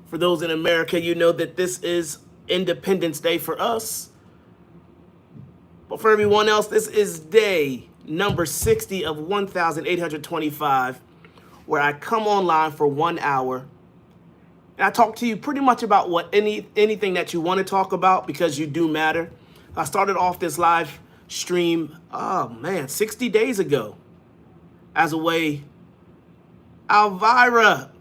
For those in America, you know that this is Independence Day for us. But for everyone else, this is day number 60 of 1,825, where I come online for 1 hour. And I talk to you pretty much about anything that you want to talk about, because you do matter. I started off this live stream, 60 days ago as a way. Elvira,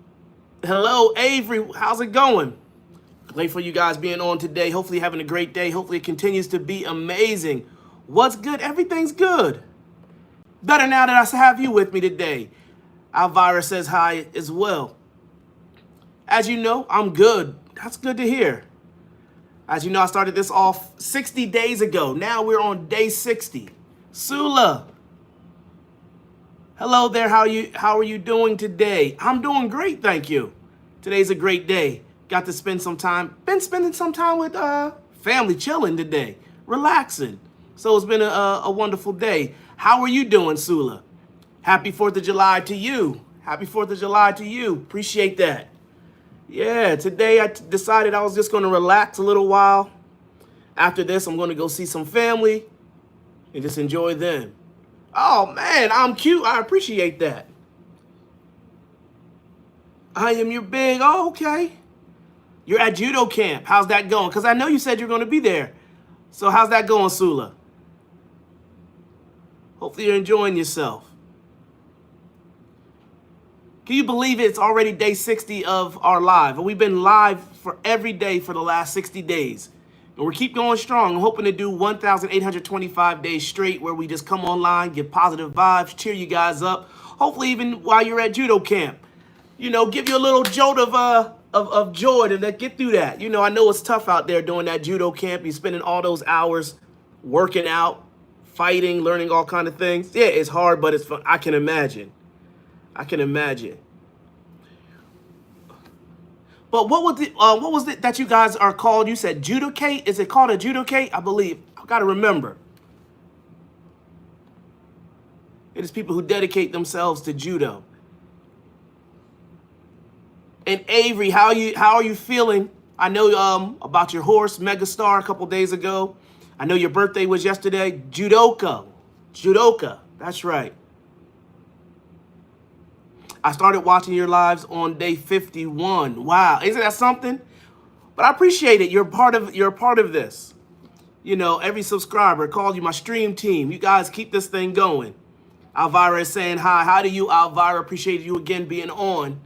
hello, Avery, how's it going? Glad for you guys being on today. Hopefully having a great day. Hopefully it continues to be amazing. What's good? Everything's good. Better now that I have you with me today. Elvira says hi as well. As you know, I'm good. That's good to hear. As you know, I started this off 60 days ago. Now we're on day 60. Sula, hello there. How are you doing today? I'm doing great, thank you. Today's a great day. Got to spend some time. Been spending some time with family, chilling today, relaxing. So it's been a wonderful day. How are you doing, Sula? Happy 4th of July to you. Happy 4th of July to you. Appreciate that. Yeah, today I decided I was just going to relax a little while. After this, I'm going to go see some family and just enjoy them. Oh, man, I'm cute. I appreciate that. I am your big. Oh, okay. You're at judo camp. How's that going? Because I know you said you're going to be there. So how's that going, Sula? Hopefully you're enjoying yourself. Can you believe it? It's already day 60 of our live. And we've been live for every day for the last 60 days. And we keep going strong. I'm hoping to do 1,825 days straight, where we just come online, give positive vibes, cheer you guys up. Hopefully even while you're at judo camp. You know, give you a little jolt of joy to get through that. You know, I know it's tough out there doing that judo camp. You're spending all those hours working out, fighting, learning all kind of things. Yeah, it's hard, but it's fun. I can imagine. But what was it that you guys are called? You said judocate? Is it called a judocate? I believe. I've got to remember. It is people who dedicate themselves to judo. And Avery, how are you feeling? I know about your horse, Megastar, a couple days ago. I know your birthday was yesterday. Judoka, that's right. I started watching your lives on day 51. Wow, isn't that something? But I appreciate it. You're part of this. You know, every subscriber called you my stream team. You guys keep this thing going. Elvira is saying hi. How do you, Elvira? Appreciate you again being on.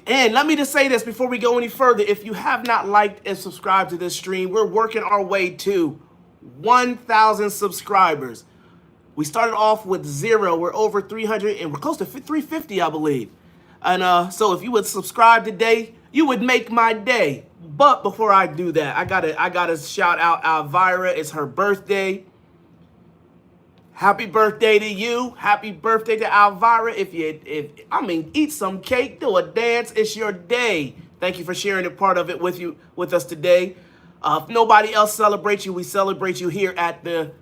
And let me just say this before we go any further. If you have not liked and subscribed to this stream, we're working our way to 1,000 subscribers. We started off with 0. We're over 300 and we're close to 350, I believe. And so if you would subscribe today, you would make my day. But before I do that, I gotta shout out Elvira. It's her birthday. Happy birthday to you. Happy birthday to Elvira. Eat some cake, do a dance. It's your day. Thank you for sharing a part of it with us today. If nobody else celebrates you, we celebrate you here at the,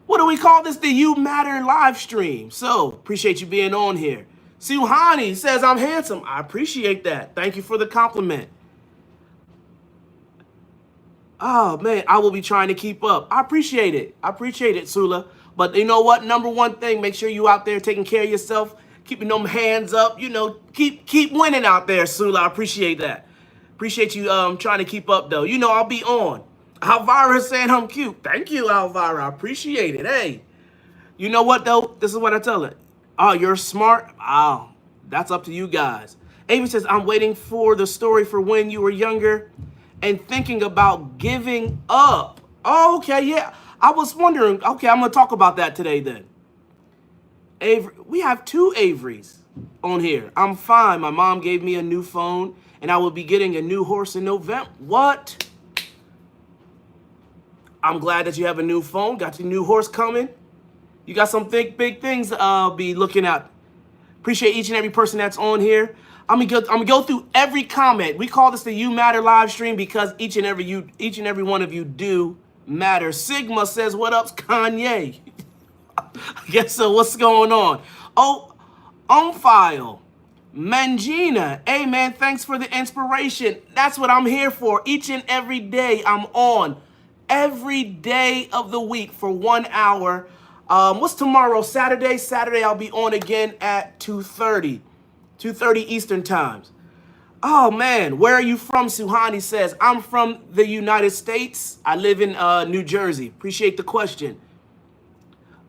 what do we call this? The You Matter live stream. So appreciate you being on here. Suhani says I'm handsome. I appreciate that. Thank you for the compliment. Oh, man, I will be trying to keep up. I appreciate it, Sula. But you know what? Number one thing, make sure you out there taking care of yourself, keeping them hands up. You know, keep winning out there, Sula. I appreciate that. Appreciate you trying to keep up, though. You know, I'll be on. Elvira saying I'm cute. Thank you, Elvira. I appreciate it. Hey, you know what, though? This is what I tell her. Oh, you're smart? Oh, that's up to you guys. Amy says, I'm waiting for the story for when you were younger and thinking about giving up. Oh, okay, yeah. I was wondering. Okay, I'm going to talk about that today then. Avery, we have 2 Averys on here. I'm fine. My mom gave me a new phone, and I will be getting a new horse in November. What? I'm glad that you have a new phone. Got your new horse coming. You got some big things I'll be looking at. Appreciate each and every person that's on here. I'm gonna go through every comment. We call this the You Matter live stream because each and every one of you do matter. Sigma says, "What up, Kanye?" I guess so. What's going on? Oh, on file. Mangina, hey man, thanks for the inspiration. That's what I'm here for. Each and every day I'm on. Every day of the week for 1 hour. What's tomorrow? Saturday? Saturday I'll be on again at 2:30. 2:30 Eastern times. Oh man, where are you from? Suhani says, I'm from the United States. I live in New Jersey. Appreciate the question.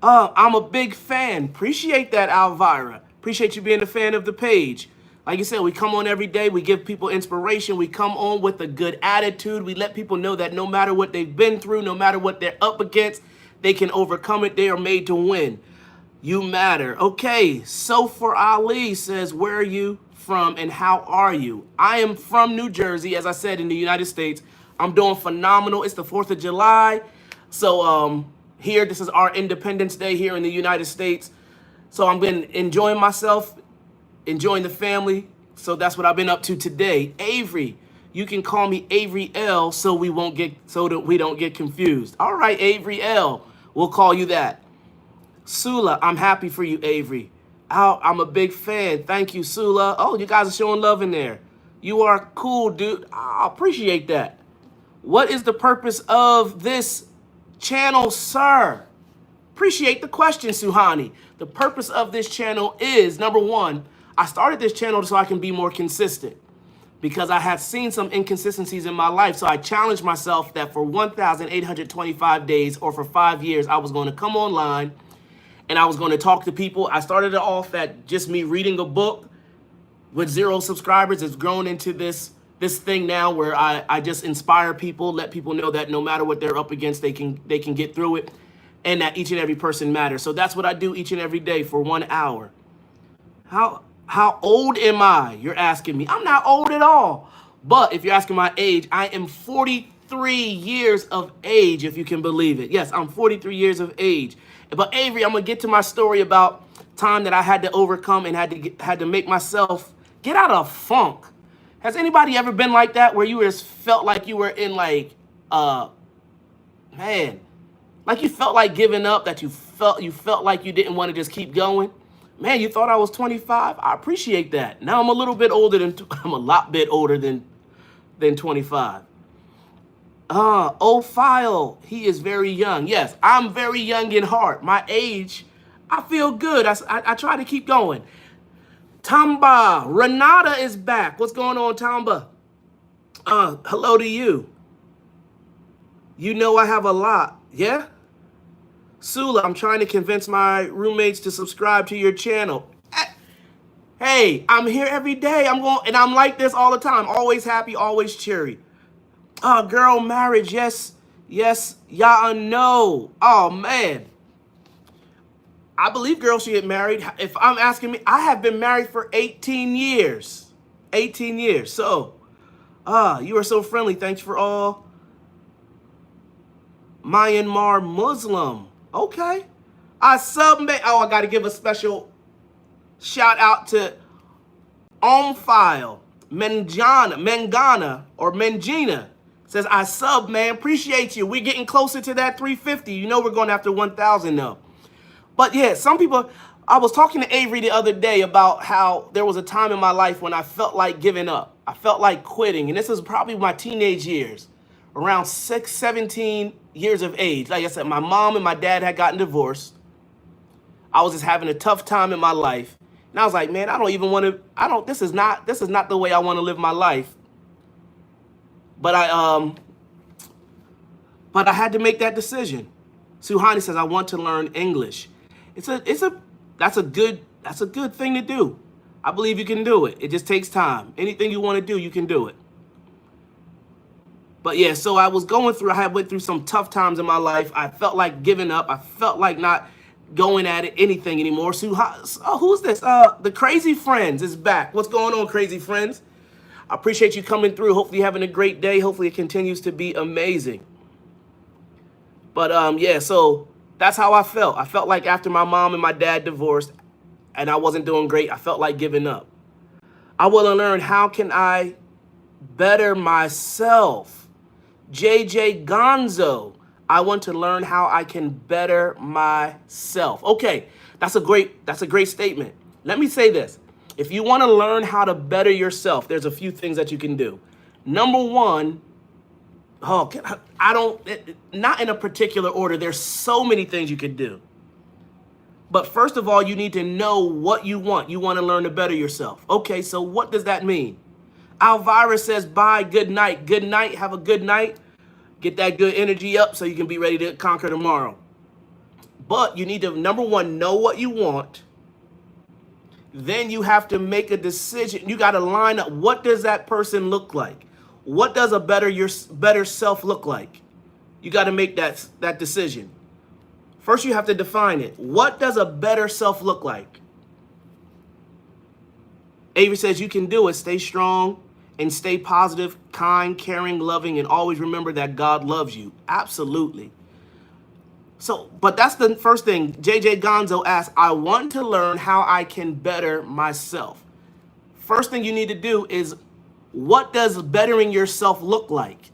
I'm a big fan. Appreciate that, Alvira. Appreciate you being a fan of the page. Like you said, we come on every day. We give people inspiration. We come on with a good attitude. We let people know that no matter what they've been through, no matter what they're up against, they can overcome it. They are made to win. You matter. Okay, so for Ali says, where are you from and how are you? I am from New Jersey, as I said, in the United States. I'm doing phenomenal. It's the 4th of July. So here, this is our Independence Day here in the United States. So I'm been enjoying myself, enjoying the family. So that's what I've been up to today. Avery, you can call me Avery L so that we don't get confused. All right, Avery L, we'll call you that. Sula, I'm happy for you, Avery. I'm a big fan. Thank you, Sula. Oh, you guys are showing love in there. You are cool, dude. I appreciate that. What is the purpose of this channel, sir? Appreciate the question, Suhani. The purpose of this channel is, number one, I started this channel so I can be more consistent because I had seen some inconsistencies in my life. So I challenged myself that for 1,825 days or for 5 years, I was going to come online and I was going to talk to people. I started it off at just me reading a book with 0 subscribers. It's grown into this thing now where I just inspire people, let people know that no matter what they're up against, they can get through it, and that each and every person matters. So that's what I do each and every day for 1 hour. How old am I? You're asking me. I'm not old at all. But if you're asking my age, I am 43 years of age, if you can believe it. Yes, I'm 43 years of age. But Avery, I'm gonna get to my story about time that I had to overcome and had to make myself get out of funk. Has anybody ever been like that where you just felt like you were in like like you felt like giving up, that you felt like you didn't want to just keep going? Man, you thought I was 25? I appreciate that. Now I'm a little bit older than I'm a lot bit older than 25. File, he is very young. Yes, I'm very young in heart. My age, I feel good. I try to keep going. Tamba, Renata is back. What's going on, Tamba? Hello to you. You know I have a lot, yeah? Sula, I'm trying to convince my roommates to subscribe to your channel. Hey, I'm here every day. I'm like this all the time. Always happy, always cheery. Girl, marriage, yes, y'all know. Oh, man. I believe girls should get married. If I'm asking me, I have been married for 18 years. 18 years. So, you are so friendly. Thanks for all. Myanmar Muslim. Okay. I got to give a special shout out to File. Mengana. Says, I sub, man. Appreciate you. We're getting closer to that 350. You know we're going after 1,000 though. But yeah, some people, I was talking to Avery the other day about how there was a time in my life when I felt like giving up. I felt like quitting. And this was probably my teenage years, around 17 years of age. Like I said, my mom and my dad had gotten divorced. I was just having a tough time in my life. And I was like, man, this is not the way I want to live my life. But I had to make that decision. Suhani says, I want to learn English. That's a good thing to do. I believe you can do it. It just takes time. Anything you want to do, you can do it. But yeah, so I went through some tough times in my life. I felt like giving up. I felt like not going at it anything anymore. Who's this? The Crazy Friends is back. What's going on, Crazy Friends? I appreciate you coming through. Hopefully you're having a great day. Hopefully it continues to be amazing. But yeah, so that's how I felt. I felt like after my mom and my dad divorced and I wasn't doing great, I felt like giving up. I want to learn, how can I better myself? JJ Gonzo, I want to learn how I can better myself. Okay, that's a great statement. Let me say this. If you want to learn how to better yourself, there's a few things that you can do. Number one, not in a particular order. There's so many things you could do. But first of all, you need to know what you want. You want to learn to better yourself. Okay, so what does that mean? Alvira says, bye, good night. Good night, have a good night. Get that good energy up so you can be ready to conquer tomorrow. But you need to, number one, know what you want. Then you have to make a decision. You got to line up. What does that person look like? What does a better self look like? You got to make that decision. First, you have to define it. What does a better self look like? Avery says you can do it. Stay strong and stay positive, kind, caring, loving, and always remember that God loves you. Absolutely. So, but that's the first thing. JJ Gonzo asks, I want to learn how I can better myself. First thing you need to do is, what does bettering yourself look like?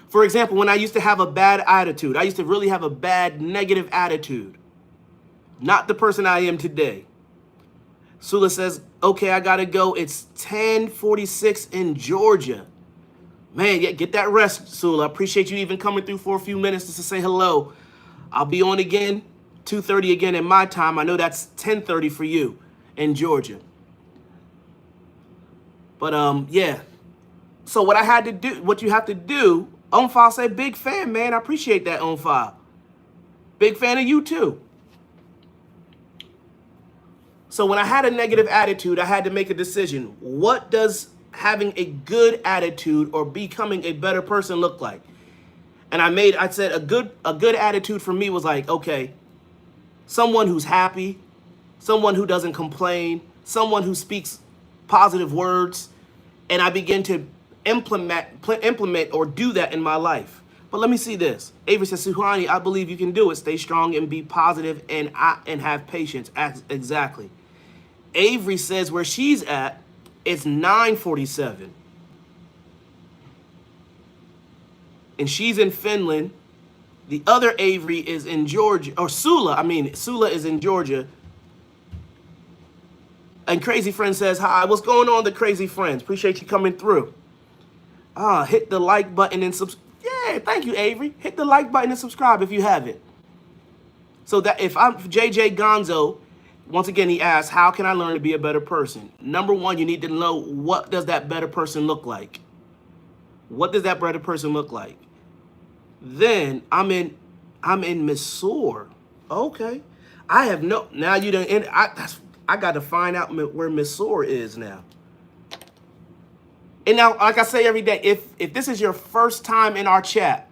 For example, when I used to have a bad attitude, I used to really have a bad negative attitude. Not the person I am today. Sula says, okay, I got to go. It's 10:46 in Georgia. Man, yeah, get that rest, Sula. I appreciate you even coming through for a few minutes just to say hello. I'll be on again, 2:30 again in my time. I know that's 10:30 for you in Georgia. But, yeah. So what I had to do, what you have to do, Onfile said, big fan, man. I appreciate that, Onfile. Big fan of you, too. So when I had a negative attitude, I had to make a decision. What does having a good attitude or becoming a better person look like? And I said a good attitude for me was like, okay, someone who's happy, someone who doesn't complain, someone who speaks positive words, and I begin to implement or do that in my life. But let me see this. Avery says, Suhani, I believe you can do it. Stay strong and be positive and have patience. Exactly. Avery says where she's at, it's 9:47. And she's in Finland. The other Avery is in Georgia, or Sula is in Georgia. And Crazy Friend says, hi, what's going on, the Crazy Friends? Appreciate you coming through. Hit the like button and subscribe. Yeah, thank you, Avery. Hit the like button and subscribe if you haven't. So that if I'm JJ Gonzo, once again, he asks, how can I learn to be a better person? Number one, you need to know, what does that better person look like? What does that better person look like? Then I'm in Missouri. Okay. Now you done, I got to find out where Missouri is now. And now, like I say every day, if this is your first time in our chat,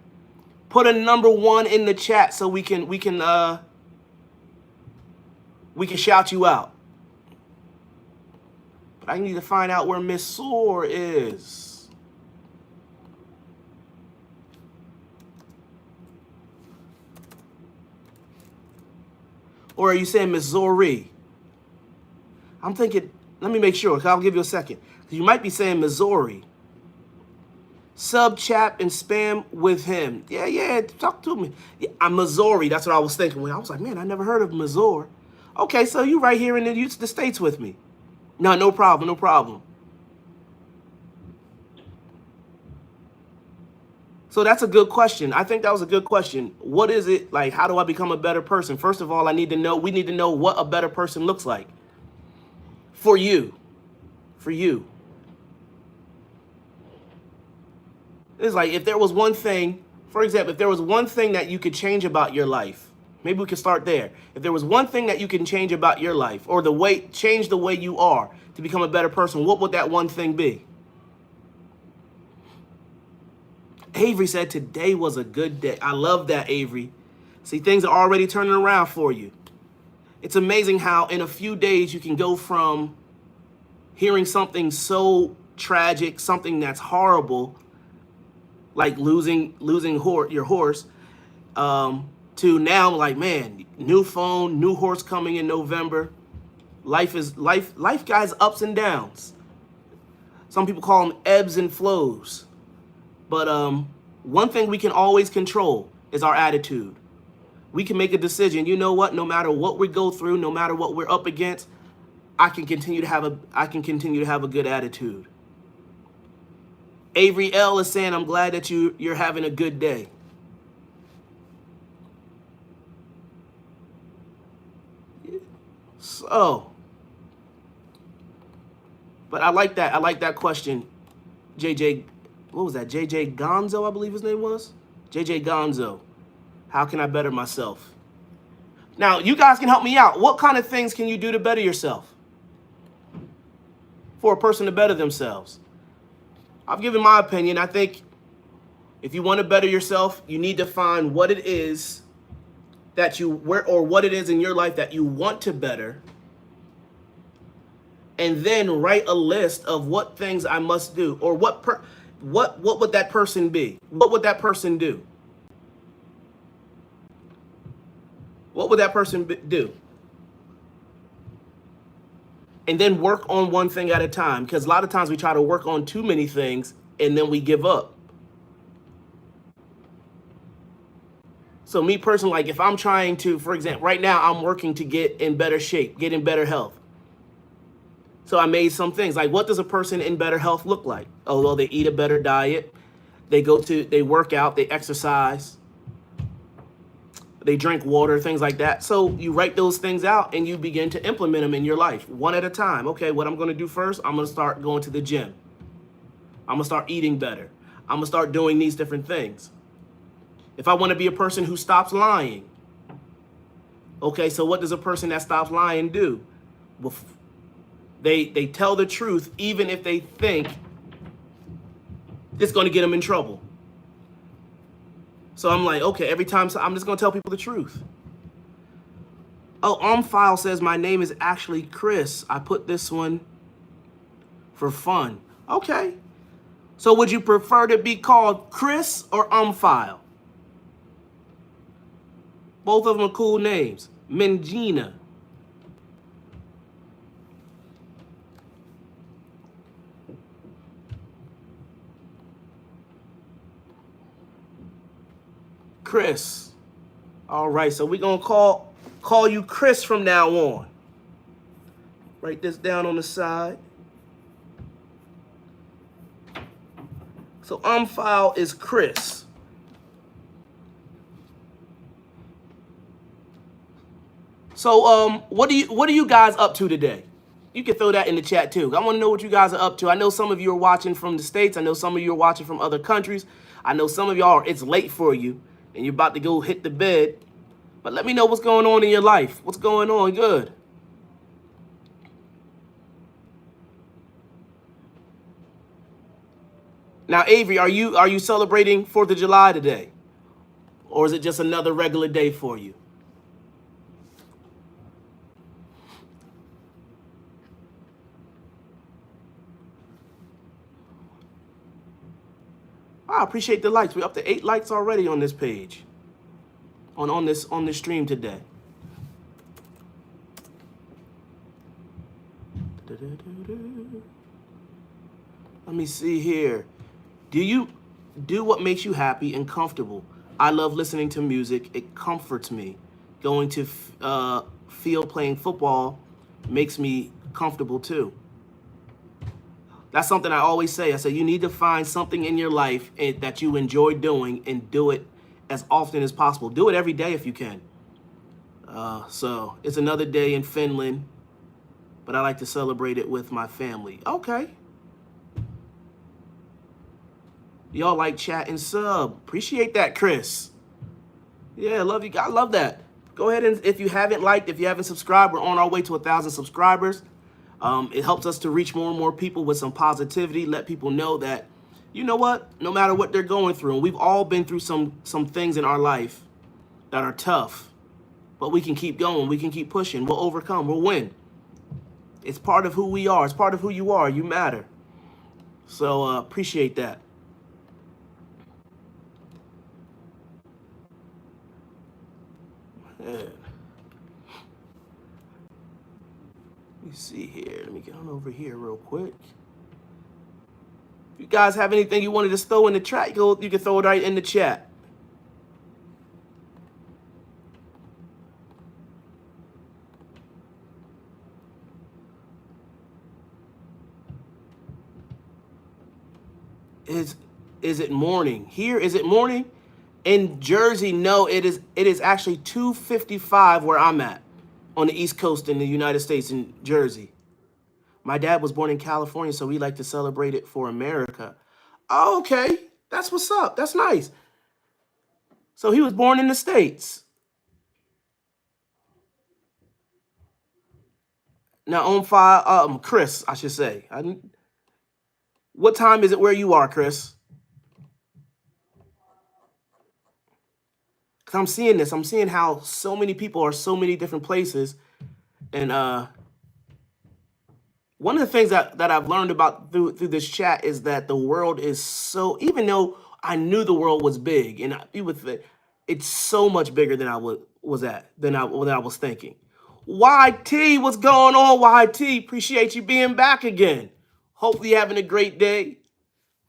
put a number 1 in the chat so we can shout you out. But I need to find out where Missouri is. Or are you saying Missouri? I'm thinking, let me make sure, because I'll give you a second. You might be saying Missouri. Sub, chat, and spam with him. Yeah, talk to me. Yeah, I'm Missouri. That's what I was thinking. When I was like, man, I never heard of Missouri. Okay, so you right here in the States with me. No problem. So that's a good question. I think that was a good question. What is it like? How do I become a better person? First of all, we need to know what a better person looks like. For you. It's like, if there was one thing, for example, if there was one thing that you could change about your life, maybe we could start there. If there was one thing that you can change about your life, or change the way you are to become a better person, what would that one thing be? Avery said today was a good day. I love that, Avery. See, things are already turning around for you. It's amazing how in a few days you can go from hearing something so tragic, something that's horrible, like losing your horse, to now like, man, new phone, new horse coming in November. Life guys, ups and downs. Some people call them ebbs and flows. But one thing we can always control is our attitude. We can make a decision. You know what? No matter what we go through, no matter what we're up against, I can continue to have a good attitude. Avery L is saying, I'm glad that you're having a good day. So, but I like that. I like that question. JJ, what was that? JJ Gonzo, I believe his name was. JJ Gonzo. How can I better myself? Now, you guys can help me out. What kind of things can you do to better yourself? For a person to better themselves? I've given my opinion. I think if you want to better yourself, you need to find what it is that what it is in your life that you want to better. And then write a list of what things I must do, or what would that person be? What would that person do? What would that person do? And then work on one thing at a time, because a lot of times we try to work on too many things and then we give up. So me personally, like if I'm trying to, for example, right now I'm working to get in better shape, get in better health. So I made some things like, what does a person in better health look like? Oh, well, they eat a better diet. They work out, they exercise, they drink water, things like that. So you write those things out and you begin to implement them in your life one at a time. Okay, what I'm going to do first, I'm going to start going to the gym. I'm going to start eating better. I'm going to start doing these different things. If I want to be a person who stops lying, okay, so what does a person that stops lying do? Well, they tell the truth even if they think it's going to get them in trouble. So I'm like, okay, every time, so I'm just going to tell people the truth. Oh, File says my name is actually Chris. I put this one for fun. Okay. So would you prefer to be called Chris or File? Both of them are cool names. Mangina. Chris. All right, so we're going to call you Chris from now on. Write this down on the side. So File is Chris. So what are you guys up to today? You can throw that in the chat too. I want to know what you guys are up to. I know some of you are watching from the States. I know some of you are watching from other countries. I know some of y'all it's late for you and you're about to go hit the bed. But let me know what's going on in your life. What's going on? Good. Now, Avery, are you celebrating 4th of July today? Or is it just another regular day for you? I appreciate the likes. We're up to 8 likes already on this page. On this stream today. Let me see here. Do you do what makes you happy and comfortable? I love listening to music. It comforts me. Going to field playing football makes me comfortable too. That's something I always say. I say you need to find something in your life that you enjoy doing and do it as often as possible. Do it every day if you can. So it's another day in Finland, but I like to celebrate it with my family. Okay. Y'all like chat and sub. Appreciate that, Chris. Yeah, love you. I love that. Go ahead and if you haven't liked, if you haven't subscribed, we're on our way to 1,000 subscribers. It helps us to reach more and more people with some positivity. Let people know that, you know what, no matter what they're going through, and we've all been through some things in our life that are tough, but we can keep going. We can keep pushing. We'll overcome. We'll win. It's part of who we are. It's part of who you are. You matter. So appreciate that. Man. Let me see here. Let me get on over here real quick. If you guys have anything you wanted to throw in the chat, you can throw it right in the chat. Is it morning? Here, is it morning? In Jersey, no, it is actually 2:55 where I'm at on the East Coast in the United States in Jersey. My dad was born in California, so we like to celebrate it for America. Oh, okay. That's what's up. That's nice. So he was born in the States. Now on file, Chris, I should say. What time is it where you are, Chris? Because I'm seeing this. I'm seeing how so many people are so many different places. And one of the things that I've learned about through this chat is that the world is so, even though I knew the world was big and it's so much bigger than I was thinking. YT, what's going on, YT? Appreciate you being back again. Hopefully you're having a great day.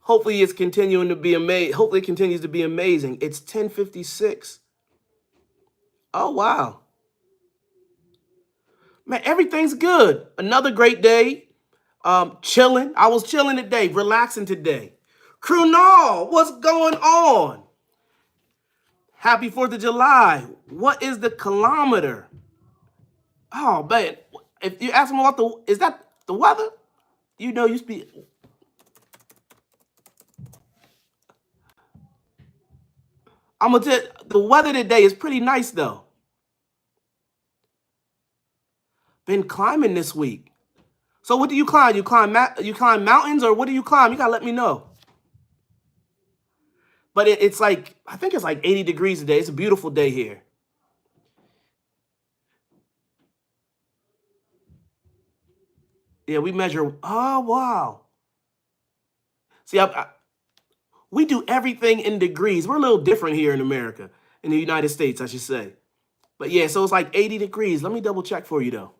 Hopefully it's continuing to be amazing. Hopefully it continues to be amazing. It's 10:56. Oh, wow. Man, everything's good. Another great day. Chilling. I was chilling today, relaxing today. Krunal, what's going on? Happy 4th of July. What is the kilometer? Oh, man. If you ask me about is that the weather? You know, you speak. I'm gonna tell you, the weather today is pretty nice though. Been climbing this week. So what do you climb? You climb mountains, or what do you climb? You gotta let me know. But it's like, I think it's like 80 degrees today. It's a beautiful day here. Yeah, we measure. Oh, wow. See, we do everything in degrees. We're a little different here in America, in the United States, I should say. But yeah, so it's like 80 degrees. Let me double check for you though.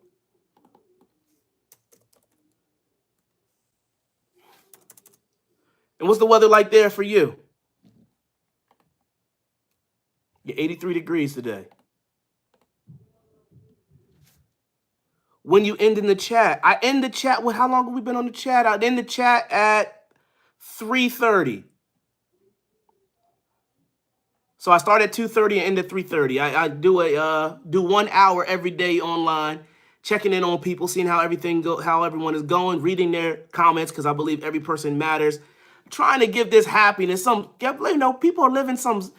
And what's the weather like there for you? You're 83 degrees today. When you end in the chat, I end the chat with, how long have we been on the chat? I end the chat at 3:30. So I start at 2:30 and end at 3:30. I do 1 hour every day online, checking in on people, seeing how everyone is going, reading their comments, because I believe every person matters. Trying to give this happiness. People are living some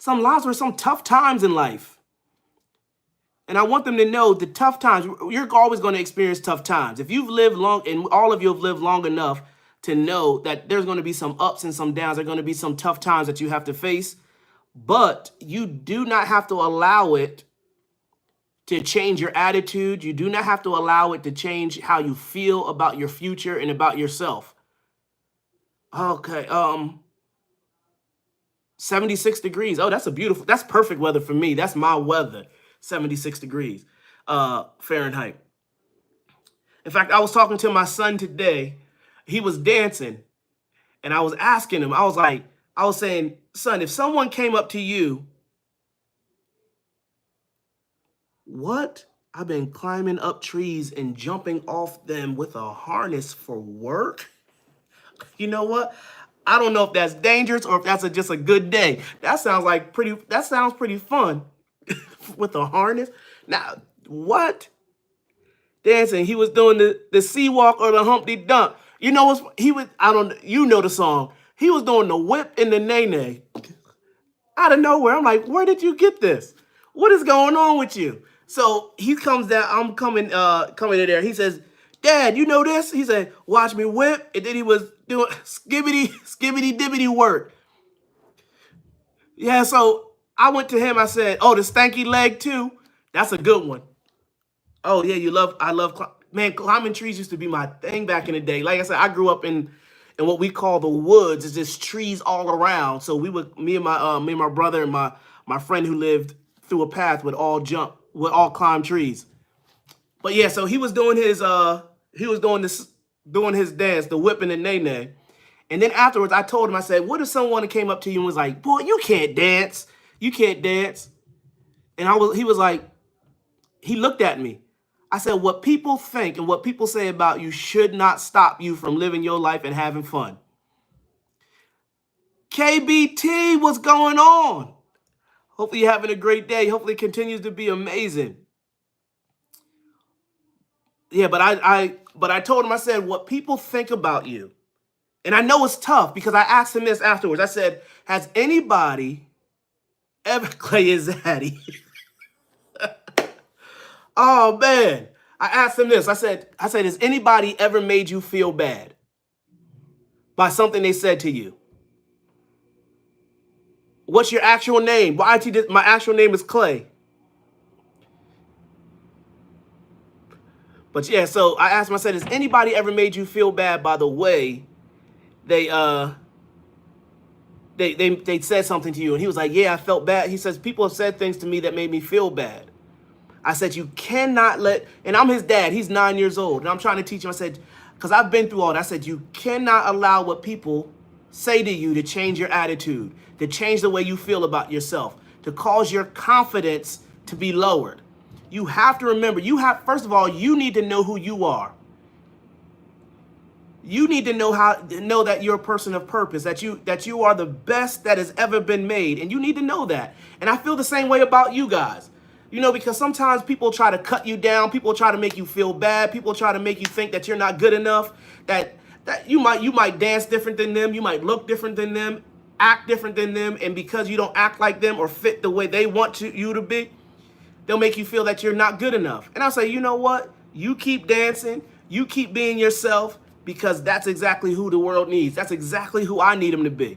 lives with some tough times in life. And I want them to know the tough times, you're always going to experience tough times. If you've lived long, and all of you have lived long enough to know that there's going to be some ups and some downs, there are going to be some tough times that you have to face, but you do not have to allow it to change your attitude. You do not have to allow it to change how you feel about your future and about yourself. Okay, 76 degrees. Oh, that's perfect weather for me. That's my weather. 76 degrees Fahrenheit. In fact, I was talking to my son today. He was dancing, and I was asking him, I was saying, son, if someone came up to you, what? I've been climbing up trees and jumping off them with a harness for work. You know what? I don't know if that's dangerous or if that's just a good day. That sounds pretty fun. With a harness. Now, what? Dancing. He was doing the sea walk or the Humpty Dump. You know what? You know the song. He was doing the whip and the nay-nay. Out of nowhere. I'm like, where did you get this? What is going on with you? So he comes down. I'm coming in there. He says, Dad, you know this? He said, watch me whip. And then he was doing skibbity dibbity work. Yeah, so I went to him. I said, "Oh, the stanky leg too. That's a good one." Oh yeah, I love man. Climbing trees used to be my thing back in the day. Like I said, I grew up in what we call the woods. It's just trees all around. So me and my brother and my friend who lived through a path would all climb trees. But yeah, so he was doing his dance, the whipping and nay nay. And then afterwards, I told him, I said, what if someone came up to you and was like, boy, you can't dance. You can't dance. And he was like, he looked at me. I said, what people think and what people say about you should not stop you from living your life and having fun. KBT, what's going on? Hopefully you're having a great day. Hopefully it continues to be amazing. Yeah, but I told him, I said, what people think about you. And I know it's tough because I asked him this afterwards. I said, has anybody ever Clay is zaddy? Oh man. I asked him this. I said, has anybody ever made you feel bad by something they said to you? What's your actual name? Well, my actual name is Clay. But yeah, so I asked him, I said, has anybody ever made you feel bad by the way they said something to you? And he was like, yeah, I felt bad. He says, people have said things to me that made me feel bad. I said, you cannot let, and I'm his dad, he's 9 years old, and I'm trying to teach him. I said, because I've been through all that. I said, you cannot allow what people say to you to change your attitude, to change the way you feel about yourself, to cause your confidence to be lowered. You have to remember, first of all, you need to know who you are. You need to know that you're a person of purpose, that you are the best that has ever been made, and you need to know that. And I feel the same way about you guys. You know, because sometimes people try to cut you down, people try to make you feel bad, people try to make you think that you're not good enough, that you might dance different than them, you might look different than them, act different than them, and because you don't act like them or fit the way they want you to be, they'll make you feel that you're not good enough. And I'll say, you know what? You keep dancing, you keep being yourself, because that's exactly who the world needs. That's exactly who I need them to be.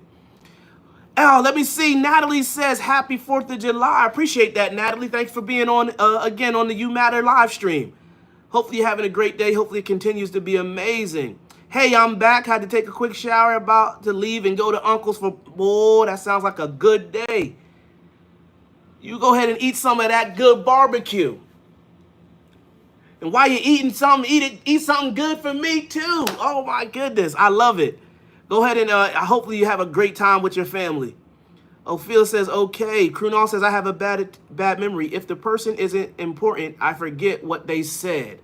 Oh, let me see. Natalie says, happy 4th of July. I appreciate that, Natalie. Thanks for being on, again, on the You Matter live stream. Hopefully you're having a great day. Hopefully it continues to be amazing. Hey, I'm back. Had to take a quick shower, about to leave and go to Uncle's for, boy, that sounds like a good day. You go ahead and eat some of that good barbecue. And while you're eating something, eat something good for me too. Oh my goodness, I love it. Go ahead and hopefully you have a great time with your family. Ophelia says, okay. Krunal says, I have a bad memory. If the person isn't important, I forget what they said.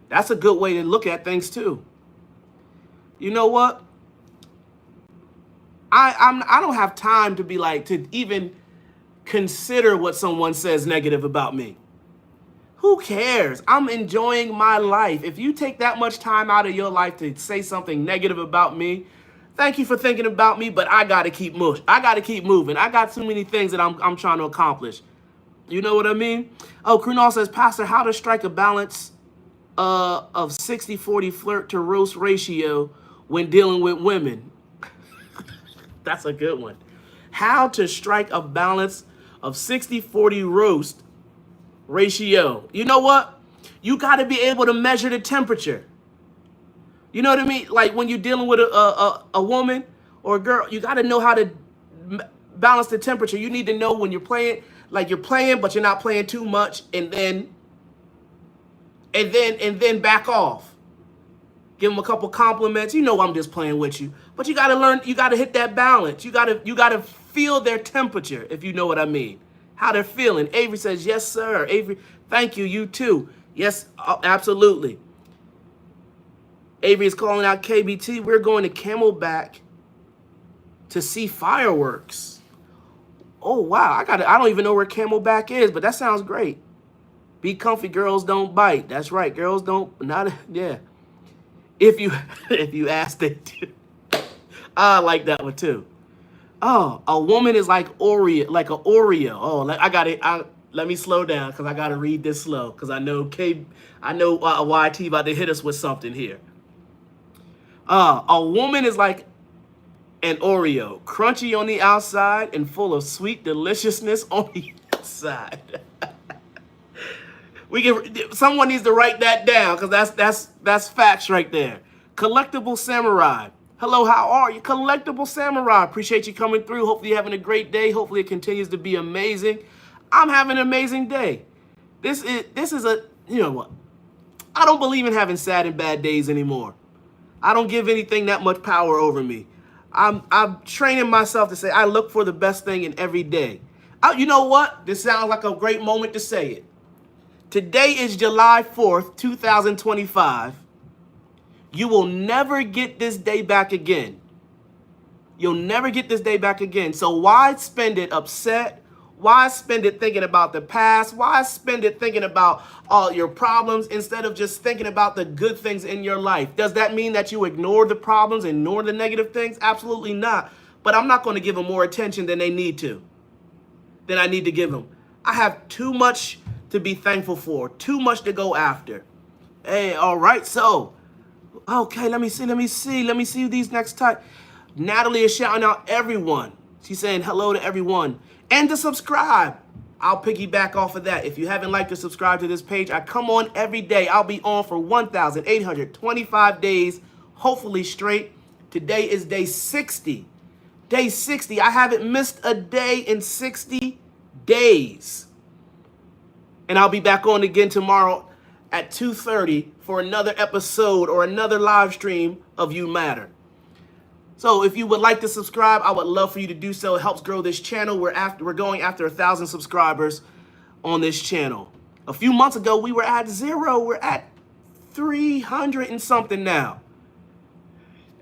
That's a good way to look at things too. You know what? I don't have time to be like, to even consider what someone says negative about me. Who cares? I'm enjoying my life. If you take that much time out of your life to say something negative about me, thank you for thinking about me, but I got to keep moving. I got to keep moving. I got too many things that I'm trying to accomplish. You know what I mean? Oh, Krunal says, Pastor, how to strike a balance of 60-40 flirt to roast ratio when dealing with women. That's a good one. How to strike a balance of 60-40 roast ratio. You know what? You got to be able to measure the temperature. You know what I mean? Like when you're dealing with a woman or a girl, you got to know how to balance the temperature. You need to know when you're playing, like you're playing, but you're not playing too much, and then back off. Give them a couple compliments. You know I'm just playing with you, but you got to learn. You got to hit that balance. You got to feel their temperature, if you know what I mean. How they're feeling. Avery says, yes, sir. Avery, thank you. You too. Yes, absolutely. Avery is calling out KBT. We're going to Camelback to see fireworks. Oh, wow. I don't even know where Camelback is, but that sounds great. Be comfy. Girls don't bite. That's right. Girls don't, yeah. If you ask it to. I like that one too. Oh, a woman is like Oreo, like an Oreo. Oh, let me slow down because I got to read this slow because I know YT about to hit us with something here. A woman is like an Oreo, crunchy on the outside and full of sweet deliciousness on the inside. Someone needs to write that down because that's facts right there. Collectible Samurai. Hello, how are you? Collectible Samurai. Appreciate you coming through. Hopefully you're having a great day. Hopefully it continues to be amazing. I'm having an amazing day. This is a, you know what? I don't believe in having sad and bad days anymore. I don't give anything that much power over me. I'm training myself to say I look for the best thing in every day. You know what? This sounds like a great moment to say it. Today is July 4th, 2025. You will never get this day back again. You'll never get this day back again. So why spend it upset? Why spend it thinking about the past? Why spend it thinking about all your problems instead of just thinking about the good things in your life? Does that mean that you ignore the problems, ignore the negative things? Absolutely not. But I'm not going to give them more attention than they need to, than I need to give them. I have too much to be thankful for, too much to go after. Hey, all right, so, okay, let me see these next time. Natalie is shouting out everyone. She's saying hello to everyone. And to subscribe. I'll piggyback off of that. If you haven't liked or subscribed to this page, I come on every day. I'll be on for 1,825 days, hopefully straight. Today is day 60. Day 60. I haven't missed a day in 60 days. And I'll be back on again tomorrow at 2:30 for another episode or another live stream of You Matter. So if you would like to subscribe, I would love for you to do so. It helps grow this channel. We're going after 1,000 subscribers on this channel. A few months ago, we were at 0. We're at 300 and something now.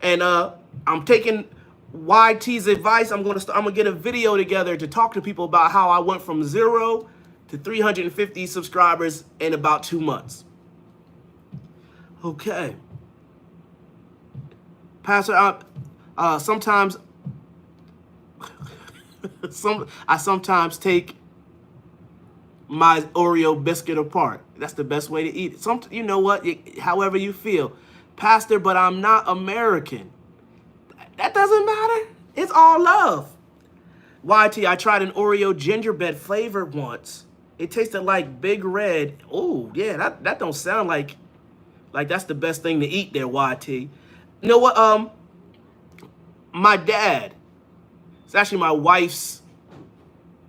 And I'm taking YT's advice. I'm gonna get a video together to talk to people about how I went from 0 to 350 subscribers in about 2 months. Okay. Pastor, sometimes I sometimes take my Oreo biscuit apart. That's the best way to eat it. You know what? However you feel. Pastor, but I'm not American. That doesn't matter. It's all love. YT, I tried an Oreo gingerbread flavor once. It tasted like Big Red. Oh, yeah, that don't sound like that's the best thing to eat there, YT. You know what? My dad, it's actually my wife's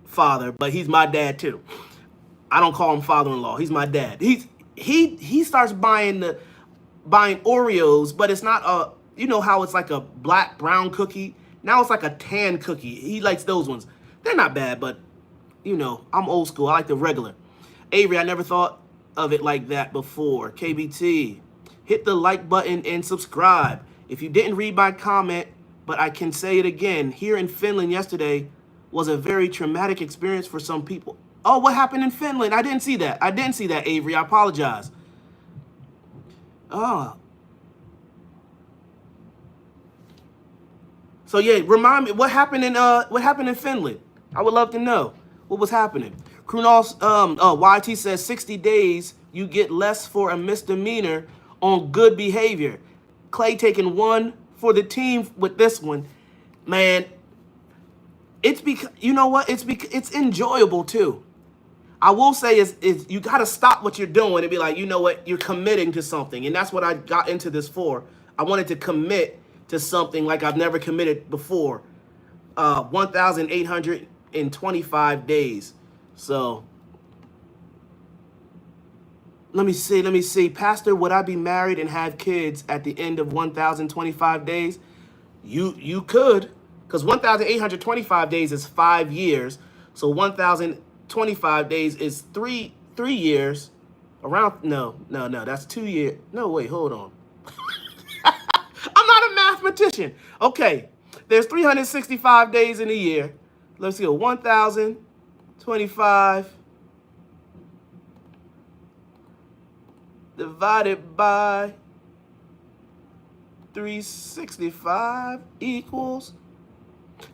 father, but he's my dad too. I don't call him father-in-law. He's my dad. He starts buying Oreos, but it's not you know how it's like a black brown cookie? Now it's like a tan cookie. He likes those ones. They're not bad, but you know, I'm old school. I like the regular. Avery, I never thought of it like that before. KBT, hit the like button and subscribe. If you didn't read my comment, but I can say it again, here in Finland yesterday was a very traumatic experience for some people. Oh, what happened in Finland? I didn't see that. I didn't see that, Avery. I apologize. Oh. So yeah, remind me what happened in Finland. I would love to know what was happening. Krunal, YT says 60 days you get less for a misdemeanor on good behavior. Clay taking 1 for the team with this one. Man, it's because, you know what? It's enjoyable too. I will say is you got to stop what you're doing and be like, you know what? You're committing to something. And that's what I got into this for. I wanted to commit to something like I've never committed before. 1,825 days. So let me see. Pastor, would I be married and have kids at the end of 1,025 days? You could, because 1,825 days is 5 years. So 1,025 days is three years. Around no, that's 2 years. No, wait, hold on. I'm not a mathematician. Okay, there's 365 days in a year. Let's see, 1,025 divided by 365 equals.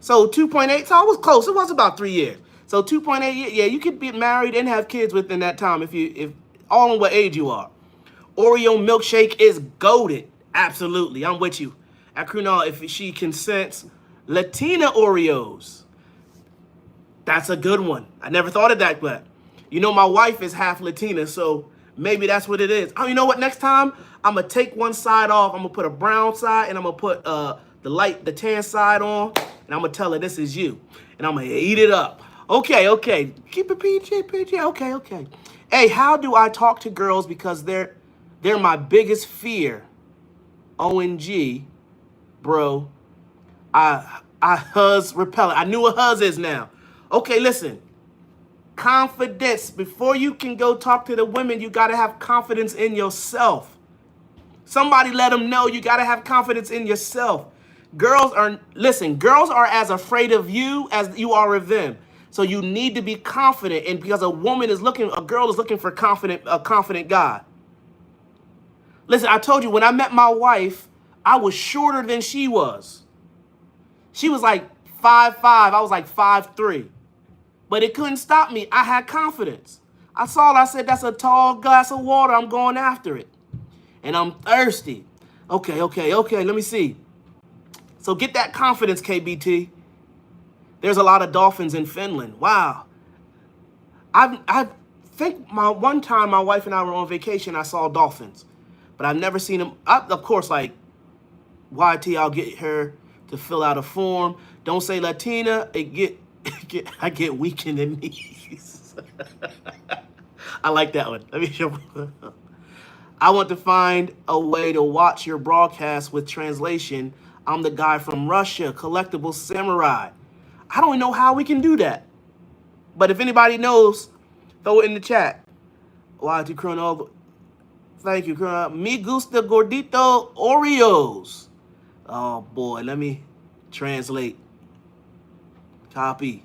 So 2.8. So I was close. It was about 3 years. So 2.8 years. Yeah, you could be married and have kids within that time if all in what age you are. Oreo milkshake is goated. Absolutely, I'm with you. At Krunal, if she consents, Latina Oreos. That's a good one. I never thought of that, but you know my wife is half Latina, so maybe that's what it is. Oh, you know what? Next time I'm gonna take one side off. I'm gonna put a brown side, and I'm gonna put the tan side on, and I'm gonna tell her this is you, and I'm gonna eat it up. Okay. Keep it PG. Okay. Hey, how do I talk to girls because they're my biggest fear? ONG, bro. I huzz repellent. I knew what huzz is now. Okay, listen. Confidence. Before you can go talk to the women, you got to have confidence in yourself. Somebody let them know you got to have confidence in yourself. girls are as afraid of you as you are of them. So you need to be confident, and because a girl is looking for a confident guy. Listen, I told you, when I met my wife, I was shorter than she was. She was like 5'5", I was like 5'3". But it couldn't stop me. I had confidence. I saw it, I said, that's a tall glass of water, I'm going after it. And I'm thirsty. Okay, let me see. So get that confidence, KBT. There's a lot of dolphins in Finland. Wow. I think one time my wife and I were on vacation, I saw dolphins. But I've never seen them. Of course, like YT, I'll get her to fill out a form. Don't say Latina. I get weak in the knees. I like that one. Let me show you. I want to find a way to watch your broadcast with translation. I'm the guy from Russia, Collectible Samurai. I don't know how we can do that. But if anybody knows, throw it in the chat. YT Chrono. Thank you, Chrono. Me gusta gordito Oreos. Oh boy, let me translate. Copy.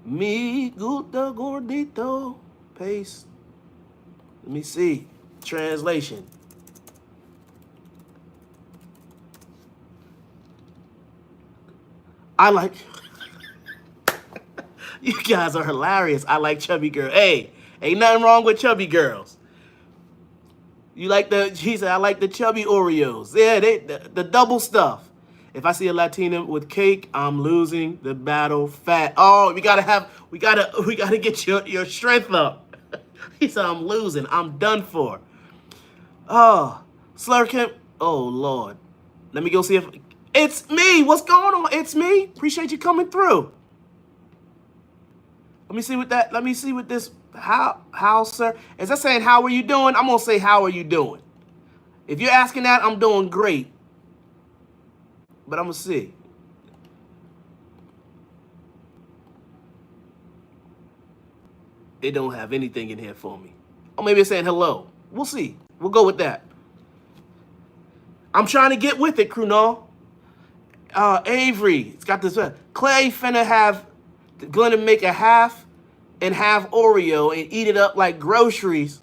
Me gusta gordito. Paste. Let me see. Translation. I like... You guys are hilarious. I like chubby girls. Hey, ain't nothing wrong with chubby girls. He said, I like the chubby Oreos. Yeah, the double stuff. If I see a Latina with cake, I'm losing the battle fat. Oh, we gotta get your strength up. He said, I'm losing. I'm done for. Oh, Slurkin. Oh, Lord. Let me go see if it's me. What's going on? It's me. Appreciate you coming through. Let me see what this, how, sir? Is that saying, how are you doing? I'm going to say, how are you doing? If you're asking that, I'm doing great. But I'm going to see. It don't have anything in here for me. Or maybe it's saying hello. We'll see. We'll go with that. I'm trying to get with it, Krunal. Avery, it's got this. Clay finna gonna make a half and half Oreo and eat it up like groceries.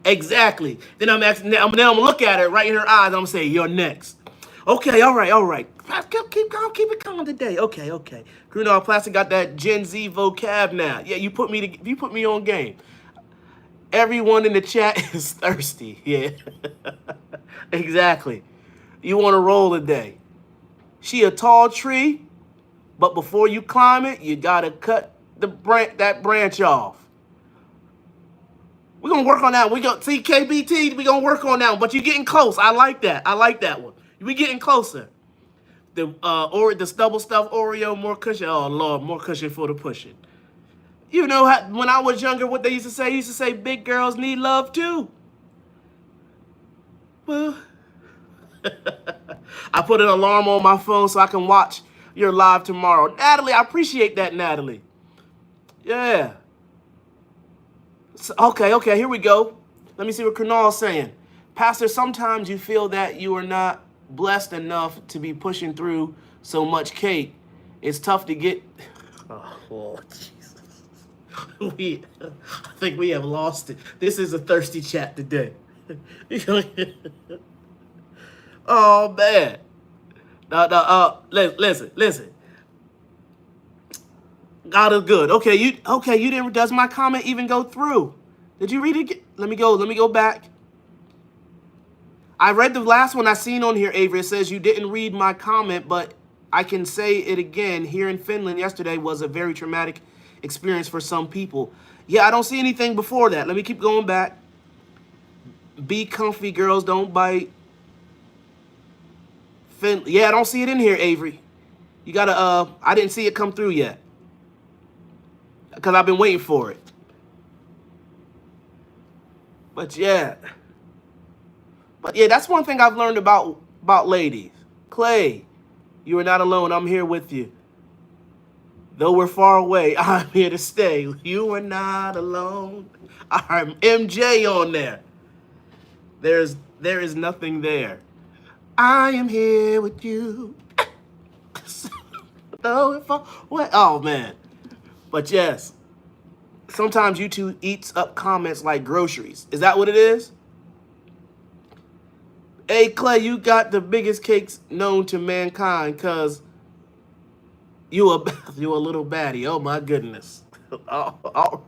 Exactly. Then I'm gonna look at her right in her eyes. I'm gonna say, "You're next." Okay, all right. Keep it calm today. Okay. Grunall Plastic got that Gen Z vocab now. Yeah, you put me on game. Everyone in the chat is thirsty. Yeah, exactly. You want to roll today. She a tall tree, but before you climb it, you gotta cut that branch off. We're gonna work on that. We gonna see KBT. We gonna work on that one. But you're getting close. I like that. I like that one. We getting closer. The stubble stuff Oreo, more cushion. Oh Lord, more cushion for the pushing. You know how, when I was younger, what they used to say? They used to say big girls need love too. Well, I put an alarm on my phone so I can watch your live tomorrow. Natalie, I appreciate that, Natalie. Yeah. So, okay, here we go. Let me see what Kunal's saying. Pastor, sometimes you feel that you are not blessed enough to be pushing through so much cake. It's tough to get... Oh, Jesus. I think we have lost it. This is a thirsty chat today. Oh, man. Listen. God is good. Okay, you didn't. Does my comment even go through? Did you read it? Let me go back. I read the last one I seen on here, Avery. It says you didn't read my comment, but I can say it again. Here in Finland yesterday was a very traumatic experience for some people. Yeah, I don't see anything before that. Let me keep going back. Be comfy, girls. Don't bite. Yeah, I don't see it in here, Avery. You gotta, I didn't see it come through yet. Because I've been waiting for it. But yeah, that's one thing I've learned about ladies. Clay, you are not alone. I'm here with you. Though we're far away, I'm here to stay. You are not alone. All right, MJ on there. There is nothing there. I am here with you. No, if I, what? Oh man. But yes, sometimes YouTube eats up comments like groceries. Is that what it is? Hey Clay, you got the biggest cakes known to mankind, cause you a you a little baddie. Oh my goodness. Oh,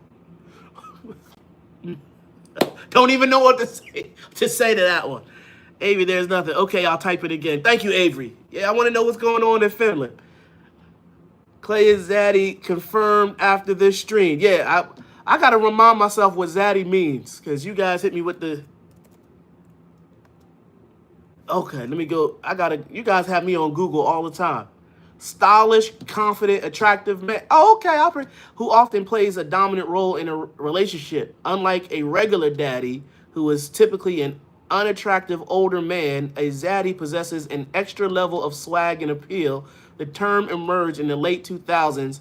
don't even know what to say to that one. Avery, there's nothing. Okay, I'll type it again. Thank you, Avery. Yeah, I want to know what's going on in Finland. Clay is Zaddy confirmed after this stream. Yeah, I gotta remind myself what Zaddy means, because you guys hit me with the. Okay, let me go. You guys have me on Google all the time. Stylish, confident, attractive man. Oh, okay. Who often plays a dominant role in a relationship. Unlike a regular daddy, who is typically an unattractive older man, a zaddy possesses an extra level of swag and appeal. The term emerged in the late 2000s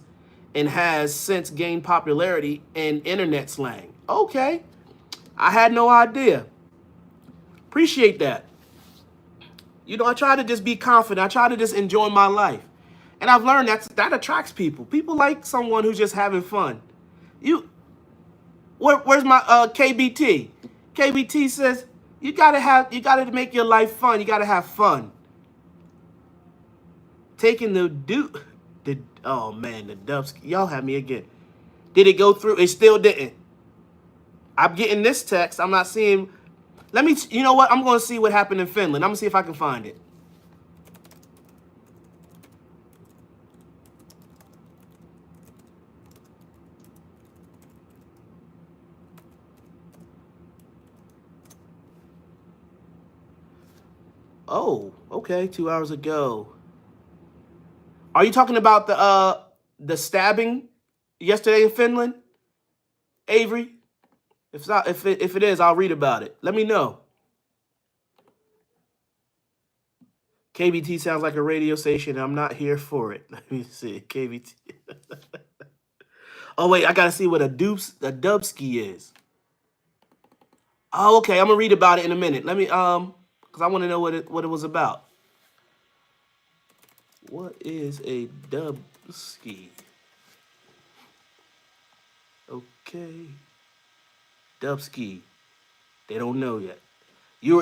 and has since gained popularity in internet slang. Okay, I had no idea. Appreciate that. You know, I try to just be confident. I try to just enjoy my life. And I've learned that attracts people. People like someone who's just having fun. Where's my KBT? KBT says you gotta make your life fun. You gotta have fun. Taking oh man, the Dubs, y'all have me again. Did it go through? It still didn't. I'm getting this text. I'm not seeing. You know what? I'm going to see what happened in Finland. I'm going to see if I can find it. Oh, okay. 2 hours ago. Are you talking about the stabbing yesterday in Finland, Avery? If not, if it is, I'll read about it. Let me know. KBT sounds like a radio station. I'm not here for it. Let me see. KBT. Oh wait, I gotta see what a dubski is. Oh, okay. I'm gonna read about it in a minute. Let me because I want to know what it was about. What is a dubski? Okay. Dubski. They don't know yet. You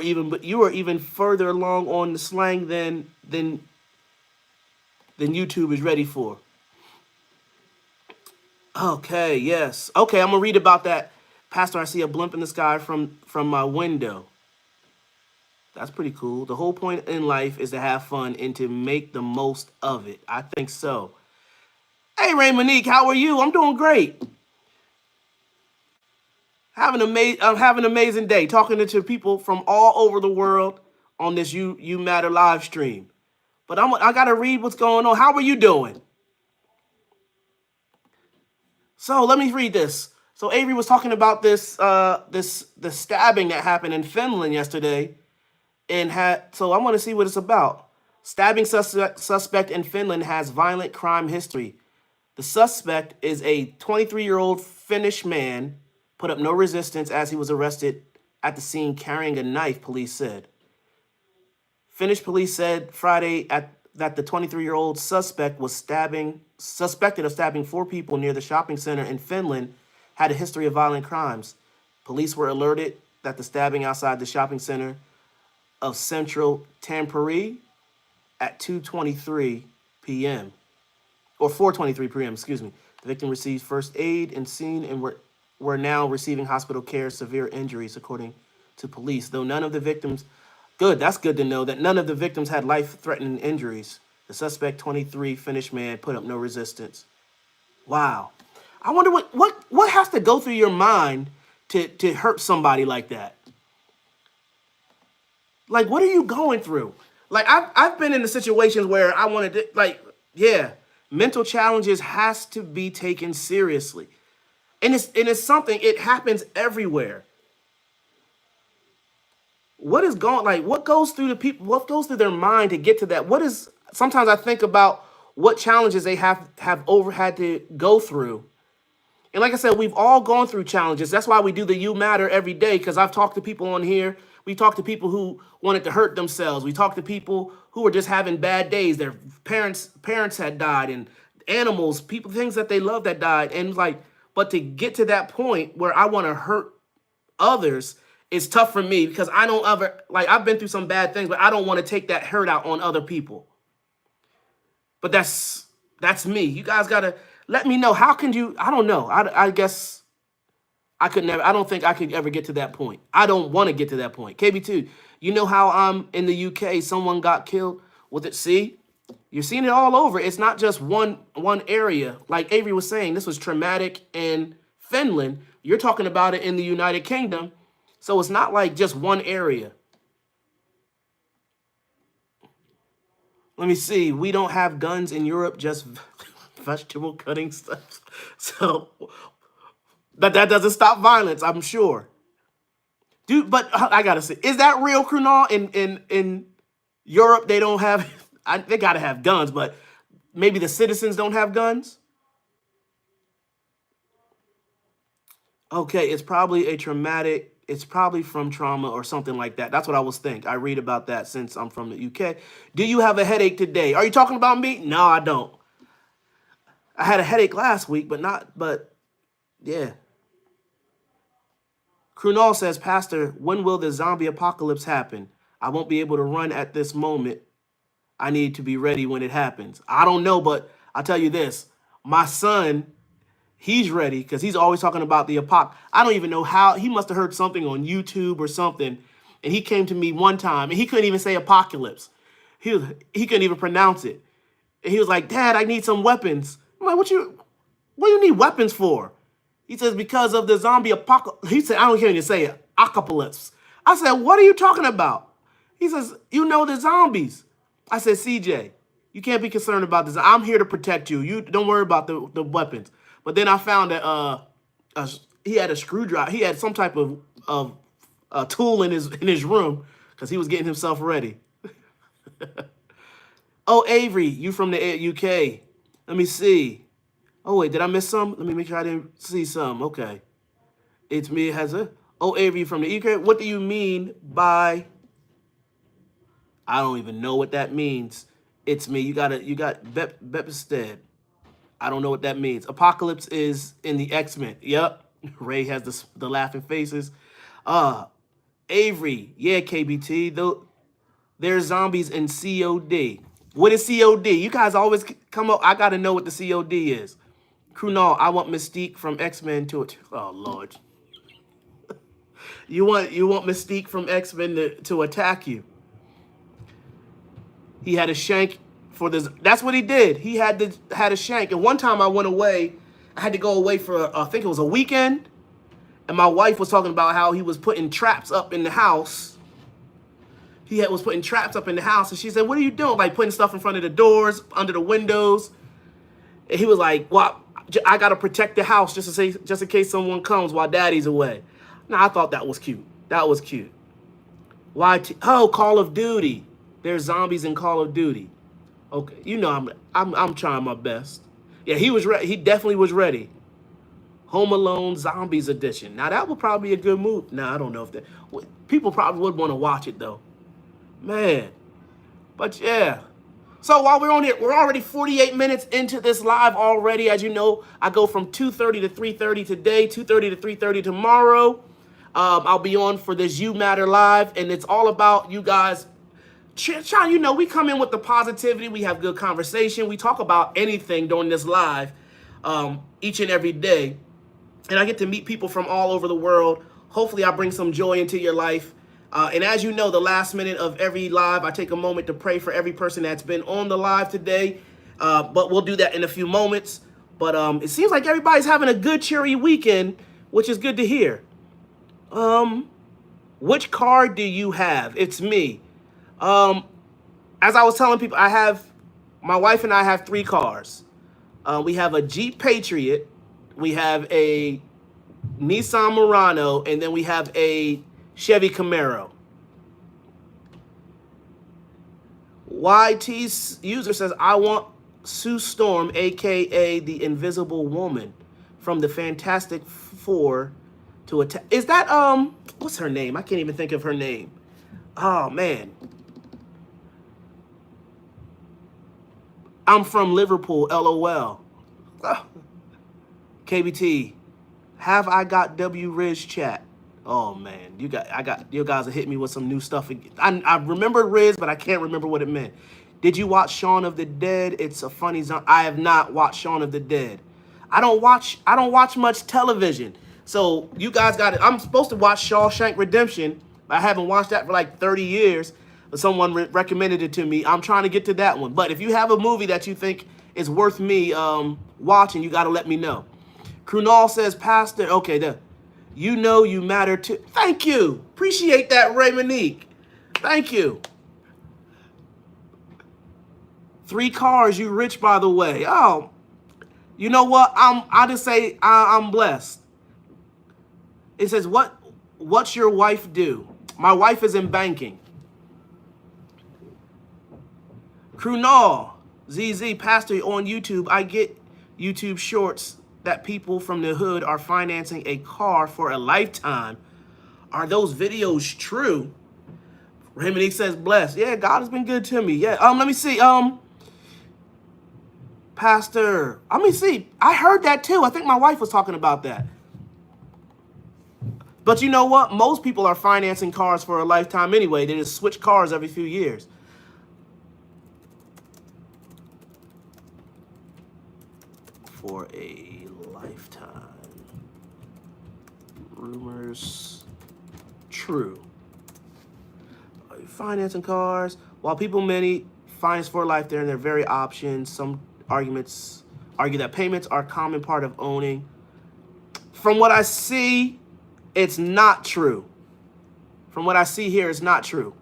are even further along on the slang than YouTube is ready for. Okay, yes. Okay, I'm gonna read about that. Pastor, I see a blimp in the sky from my window. That's pretty cool. The whole point in life is to have fun and to make the most of it. I think so. Hey, Ray Monique, how are you? I'm doing great. Having an amazing day, talking to people from all over the world on this You Matter live stream. But I gotta read what's going on. How are you doing? So let me read this. So Avery was talking about the stabbing that happened in Finland yesterday, so I want to see what it's about. Stabbing suspect in Finland has violent crime history. The suspect is a 23-year-old Finnish man, put up no resistance as he was arrested at the scene carrying a knife, police said. Finnish police said Friday that the 23-year-old suspect was suspected of stabbing 4 people near the shopping center in Finland, had a history of violent crimes. Police were alerted that the stabbing outside the shopping center of Central Tampere at 2:23 p.m. or 4:23 p.m. Excuse me. The victim received first aid and scene and were now receiving hospital care, severe injuries, according to police. Though none of the victims, that's good to know that none of the victims had life-threatening injuries. The suspect, 23, Finnish man, put up no resistance. Wow. I wonder what has to go through your mind to hurt somebody like that. Like, what are you going through? Like, I've been in the situations where I wanted to, like, yeah, mental challenges has to be taken seriously. And it's something, it happens everywhere. What goes through the people, what goes through their mind to get to that? Sometimes I think about what challenges they have had to go through. And like I said, we've all gone through challenges. That's why we do the You Matter every day, because I've talked to people on here We talked to people who wanted to hurt themselves. We talked to people who were just having bad days. Their parents had died, and animals, people, things that they loved that died. And like, but to get to that point where I want to hurt others is tough for me because I don't ever, like, I've been through some bad things, but I don't want to take that hurt out on other people. But that's me. You guys gotta let me know. How can you? I don't know. I guess I could never. I don't think I could ever get to that point. I don't want to get to that point. KB2, you know how in the UK someone got killed with it. See, you're seeing it all over. It's not just one area. Like Avery was saying, this was traumatic in Finland. You're talking about it in the United Kingdom, so it's not like just one area. Let me see. We don't have guns in Europe, just vegetable cutting stuff. So, but that doesn't stop violence, I'm sure. Dude, but I gotta say, is that real, Krunal? In Europe, they don't have. They gotta have guns, but maybe the citizens don't have guns. Okay, it's probably a traumatic. It's probably from trauma or something like that. That's what I was thinking. I read about that since I'm from the UK. Do you have a headache today? Are you talking about me? No, I don't. I had a headache last week, but yeah. Krunal says, Pastor, when will the zombie apocalypse happen? I won't be able to run at this moment. I need to be ready when it happens. I don't know, but I'll tell you this. My son, he's ready because he's always talking about the apocalypse. I don't even know how. He must have heard something on YouTube or something. And he came to me one time and he couldn't even say apocalypse. He couldn't even pronounce it. And he was like, Dad, I need some weapons. I'm like, what do you need weapons for? He says, because of the zombie apocalypse. He said, I don't hear you say it. Apocalypse. I said, what are you talking about? He says, you know the zombies. I said, CJ, you can't be concerned about this. I'm here to protect you. You don't worry about the weapons. But then I found that he had a screwdriver. He had some type of tool in his room because he was getting himself ready. Oh, Avery, you from the UK. Let me see. Oh, wait, did I miss some? Let me make sure I didn't see some. Okay. It's me, Oh, Avery from the UK. What do you mean by... I don't even know what that means. It's me. You got Bepstead. I don't know what that means. Apocalypse is in the X-Men. Yep. Ray has the laughing faces. Avery. Yeah, KBT. There's zombies in COD. What is COD? You guys always come up. I got to know what the COD is. Krunal, I want Mystique from X-Men to it. Oh, Lord. You want Mystique from X-Men to attack you. He had a shank for this. That's what he did. He had a shank. And one time I went away. I had to go away for, I think it was a weekend. And my wife was talking about how he was putting traps up in the house. Was putting traps up in the house. And she said, what are you doing? Like putting stuff in front of the doors, under the windows. And he was like, well, I got to protect the house just in case someone comes while daddy's away. Now, I thought that was cute. That was cute. Oh, Call of Duty. There's zombies in Call of Duty. Okay, you know I'm trying my best. Yeah, he was ready. He definitely was ready. Home Alone Zombies Edition. Now that would probably be a good move. Now I don't know if that people probably would want to watch it though, man. But yeah. So while we're on it, we're already 48 minutes into this live already. As you know, I go from 2:30 to 3:30 today, 2:30 to 3:30 tomorrow. I'll be on for this You Matter Live, and it's all about you guys. Sean, you know, we come in with the positivity. We have good conversation. We talk about anything during this live each and every day. And I get to meet people from all over the world. Hopefully, I bring some joy into your life. And as you know, the last minute of every live, I take a moment to pray for every person that's been on the live today. But we'll do that in a few moments. But it seems like everybody's having a good, cheery weekend, which is good to hear. Which car do you have? It's me. As I was telling people, my wife and I have 3 cars. We have a Jeep Patriot, we have a Nissan Murano, and then we have a Chevy Camaro. YT user says, I want Sue Storm, aka the Invisible Woman from the Fantastic Four to attack. Is that what's her name? I can't even think of her name. Oh, man. I'm from Liverpool, LOL. KBT, have I got W Riz chat? Oh man, you guys are hitting me with some new stuff. I remember Riz, but I can't remember what it meant. Did you watch Shaun of the Dead? It's a funny zone. I have not watched Shaun of the Dead. I don't watch much television. So you guys got it. I'm supposed to watch Shawshank Redemption, but I haven't watched that for like 30 years. But someone recommended it to me. I'm trying to get to that one. But if you have a movie that you think is worth me watching, you got to let me know. Krunal says, Pastor, okay, you know you matter too. Thank you. Appreciate that, Ray Monique. Thank you. 3 cars, you rich, by the way. Oh, you know what? I just say I'm blessed. It says, what's your wife do? My wife is in banking. Krunal, ZZ, Pastor on YouTube. I get YouTube shorts that people from the hood are financing a car for a lifetime. Are those videos true? Remedy says, blessed. Yeah, God has been good to me. Yeah. Let me see. Pastor, let me see. I heard that too. I think my wife was talking about that. But you know what? Most people are financing cars for a lifetime anyway. They just switch cars every few years. For a lifetime. Rumors true. Financing cars. While people many finance for life, they're in their very options. Some arguments argue that payments are a common part of owning. From what I see, it's not true. From what I see here, it's not true.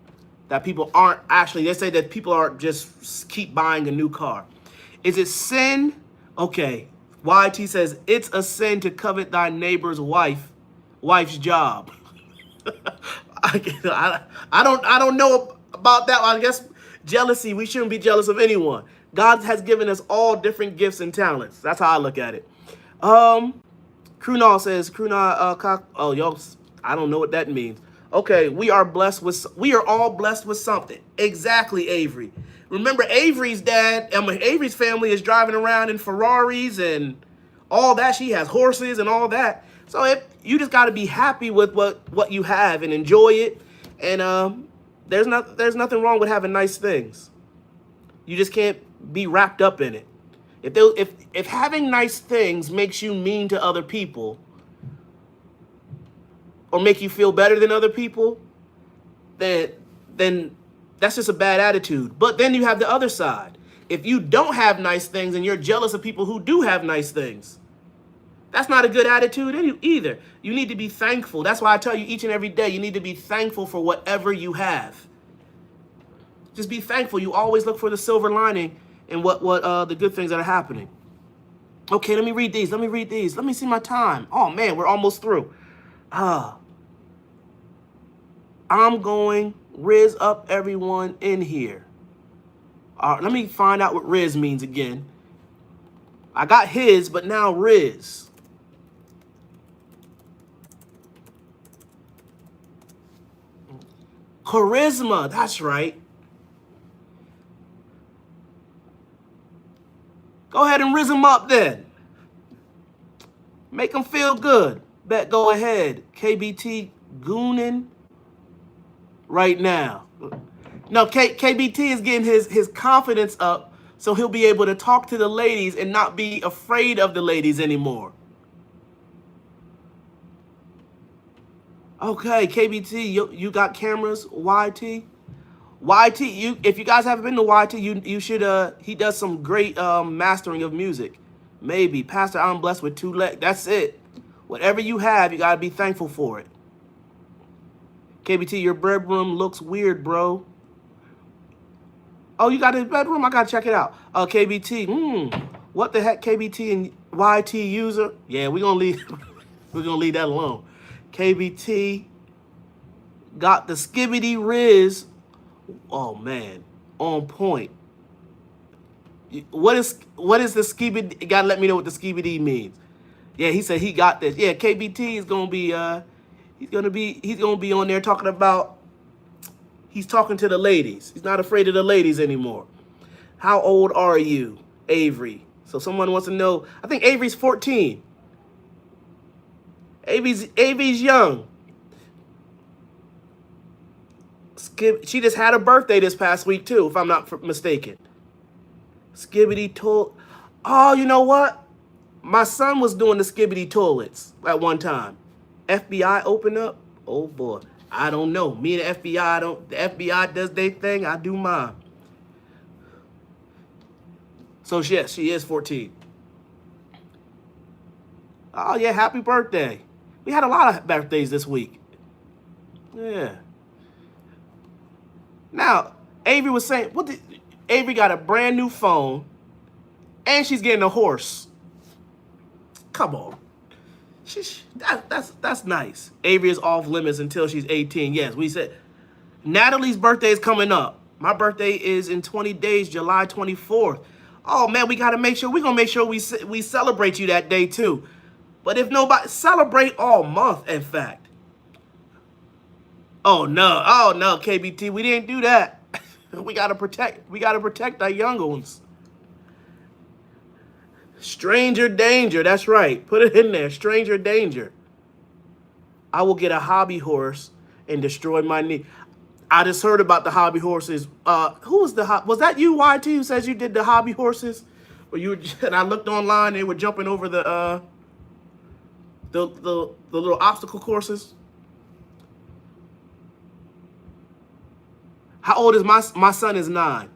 That people aren't actually, they say that people are just keep buying a new car. Is it sin? Okay. YT says, it's a sin to covet thy neighbor's wife's job. I don't know about that. I guess jealousy, we shouldn't be jealous of anyone. God has given us all different gifts and talents. That's how I look at it. Krunal says, yo, I don't know what that means. Okay, we are all blessed with something. Exactly, Avery. Remember, Avery's Avery's family is driving around in Ferraris and all that. She has horses and all that. So you just got to be happy with what you have and enjoy it. And there's nothing wrong with having nice things. You just can't be wrapped up in it. If having nice things makes you mean to other people or make you feel better than other people, then that's just a bad attitude. But then you have the other side. If you don't have nice things and you're jealous of people who do have nice things, that's not a good attitude either. You need to be thankful. That's why I tell you each and every day, you need to be thankful for whatever you have. Just be thankful. You always look for the silver lining in what the good things that are happening. Okay, let me read these. Let me see my time. Oh man, we're almost through. I'm going Riz up everyone in here. Let me find out what Riz means again. I got his, but now Riz. Charisma, that's right. Go ahead and riz him up then. Make him feel good. Bet, go ahead. KBT gooning right now. No, KBT is getting his confidence up so he'll be able to talk to the ladies and not be afraid of the ladies anymore. Okay, KBT, you got cameras, YT? YT, if you guys haven't been to YT, you should, he does some great mastering of music. Maybe. Pastor, I'm blessed with 2 legs. That's it. Whatever you have, you got to be thankful for it. KBT, your bedroom looks weird, bro. Oh, you got a bedroom? I got to check it out. KBT, what the heck, KBT and YT user? Yeah, we're going to leave. We're going to leave that alone. KBT got the skibbity riz. Oh man, on point. What is the skibidi? You gotta let me know what the skibidi means. Yeah, he said he got this. Yeah, KBT is gonna be he's gonna be on there talking about He's talking to the ladies. He's not afraid of the ladies anymore. How old are you, Avery? So someone wants to know. I think Avery's 14. Avery's young. She just had a birthday this past week too, if I'm not mistaken. Skibbity toilet. Oh, you know what? My son was doing the skibbity toilets at one time. FBI open up. Oh boy, I don't know. Me and the FBI don't. The FBI does their thing. I do mine. So yes, she is 14. Oh yeah, happy birthday. We had a lot of birthdays this week. Yeah. Now, Avery was saying, Avery got a brand new phone, and she's getting a horse. Come on. That's nice. Avery is off limits until she's 18. Yes, we said. Natalie's birthday is coming up. My birthday is in 20 days, July 24th. Oh, man, we're going to make sure we celebrate you that day, too. But if nobody, celebrate all month, in fact. Oh, no, KBT, we didn't do that. We got to protect our younger ones. Stranger danger, that's right. Put it in there, stranger danger. I will get a hobby horse and destroy my knee. I just heard about the hobby horses. Who was was that you, YT, who says you did the hobby horses? Or and I looked online, they were jumping over the little obstacle courses. How old is my son is 9.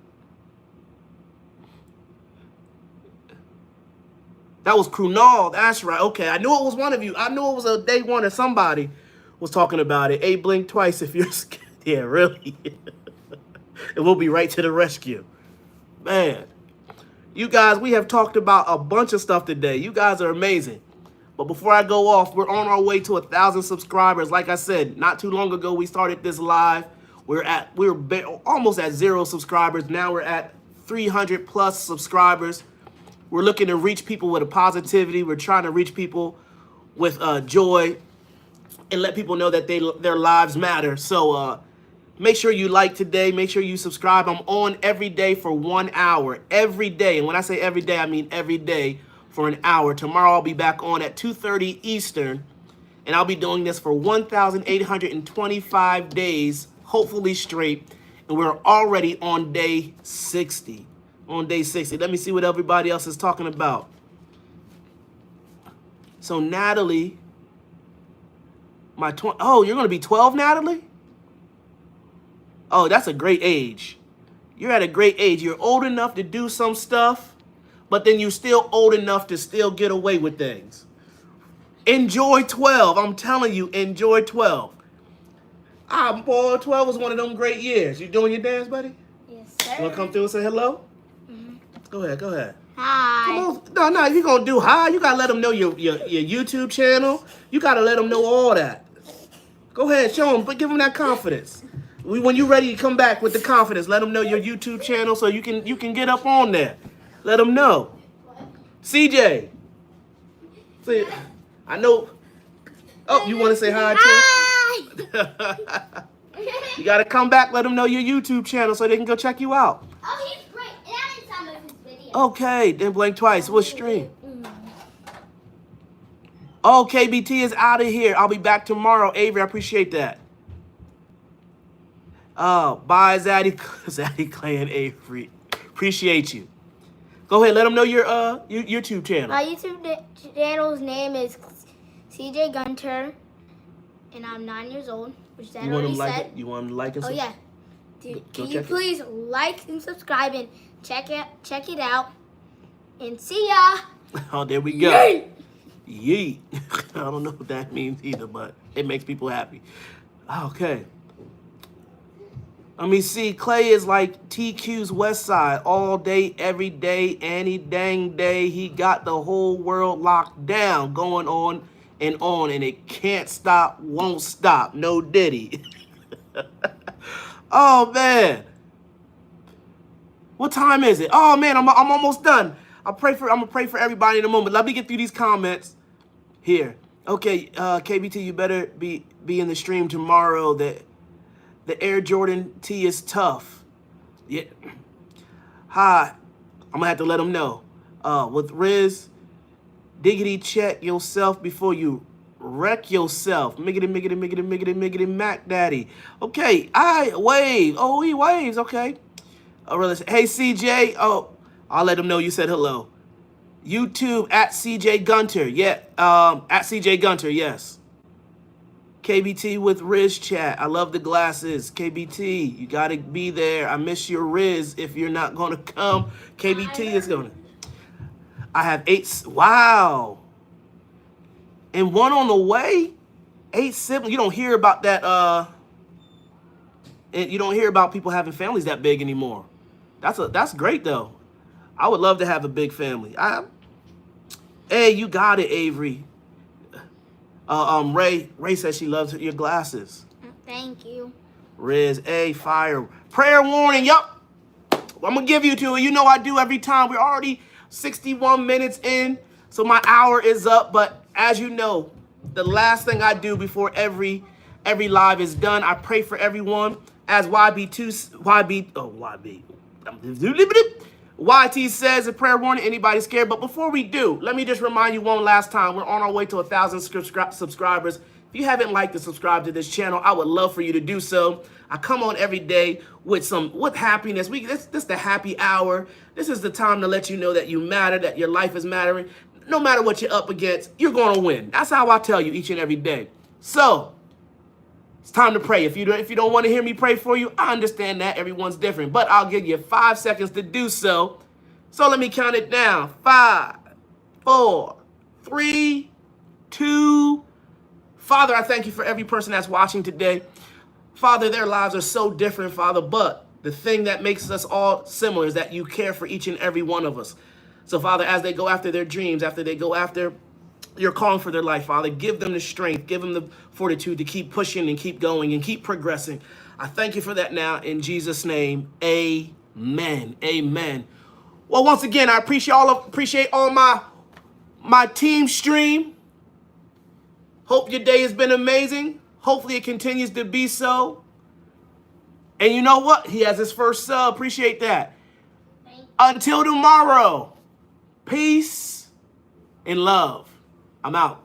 That was Krunal. That's right. Okay, I knew it was one of you. I knew it was a day one or somebody was talking about it. Blink twice if you're scared. Yeah, really. And we'll be right to the rescue. Man, you guys, we have talked about a bunch of stuff today. You guys are amazing. But before I go off, we're on our way to 1,000 subscribers. Like I said, not too long ago, we started this live. We were almost at 0 subscribers. Now we're at 300 plus subscribers. We're looking to reach people with a positivity. We're trying to reach people with joy and let people know that their lives matter. So make sure you like today. Make sure you subscribe. I'm on every day for 1 hour. Every day. And when I say every day, I mean every day for an hour. Tomorrow I'll be back on at 2:30 Eastern. And I'll be doing this for 1,825 days, hopefully straight. And we're already on day 60. On day 60. Let me see what everybody else is talking about. So Natalie, oh, you're going to be 12, Natalie? Oh, that's a great age. You're at a great age. You're old enough to do some stuff, but then you're still old enough to still get away with things. Enjoy 12. I'm telling you, enjoy 12. Boy, 12 was one of them great years. You doing your dance, buddy? Yes, sir. You want to come through and say hello? Go ahead. Hi. Come on. No, you're going to do hi. You got to let them know your YouTube channel. You got to let them know all that. Go ahead. Show them. But give them that confidence. When you're ready to come back with the confidence, let them know your YouTube channel so you can get up on there. Let them know. CJ. See, I know. Oh, you want to say hi, too? Hi. You got to come back. Let them know your YouTube channel so they can go check you out. Oh, he's great. And I didn't some of his videos. Okay, then blink twice. What stream? Oh, KBT is out of here. I'll be back tomorrow. Avery, I appreciate that. Bye, Zaddy Clay and Avery. Appreciate you. Go ahead, let them know your YouTube channel. My YouTube channel's name is CJ Gunter, and I'm 9 years old, which Dad already said. You want them to like it? Oh yeah. Can you please like and subscribe and check it out, and see ya. Oh, there we go. Yeet. Yeet. I don't know what that means either, but it makes people happy. Okay. Let me see. Clay is like TQ's West Side all day, every day, any dang day. He got the whole world locked down, going on, and it can't stop, won't stop. No Diddy. Oh man. What time is it? Oh man, I'm almost done. I'm gonna pray for everybody in a moment. Let me get through these comments here. Okay, KBT, you better be in the stream tomorrow. That The Air Jordan tee is tough. Yeah. Hi. I'm going to have to let them know. With Riz, diggity check yourself before you wreck yourself. Miggity, miggity, miggity, miggity, miggity, Mac Daddy. Okay. I wave. Oh, he waves. Okay. Hey, CJ. Oh, I'll let them know you said hello. YouTube at CJ Gunter. Yeah. At CJ Gunter. Yes. KBT with Riz chat. I love the glasses. KBT, you got to be there. I miss your Riz if you're not going to come. KBT is going to. I have 8. Wow. And 1 on the way? 8 siblings. You don't hear about that. And you don't hear about people having families that big anymore. That's great, though. I would love to have a big family. Hey, you got it, Avery. Ray says she loves your glasses. Thank you. Riz, fire. Prayer warning, yup. I'm going to give you to it. You know I do every time. We're already 61 minutes in, so my hour is up. But as you know, the last thing I do before every live is done, I pray for everyone. As YT says a prayer warning, anybody scared? But before we do, let me just remind you one last time. We're on our way to 1,000 subscribers. If you haven't liked and subscribed to this channel, I would love for you to do so. I come on every day with happiness. This is the happy hour. This is the time to let you know that you matter, that your life is mattering. No matter what you're up against, you're going to win. That's how I tell you each and every day. So it's time to pray. If you don't want to hear me pray for you, I understand that. Everyone's different. But I'll give you 5 seconds to do so. So let me count it down. 5, 4, 3, 2. Father, I thank you for every person that's watching today. Father, their lives are so different, Father, but the thing that makes us all similar is that you care for each and every one of us. So, Father, as they go after their dreams, after they go after your calling for their life, Father, give them the strength, give them the fortitude to keep pushing and keep going and keep progressing. I thank you for that now in Jesus' name. Amen. Amen. Well, once again, I appreciate all my team stream. Hope your day has been amazing. Hopefully it continues to be so. And you know what? He has his first sub. Appreciate that. Until tomorrow, peace and love. I'm out.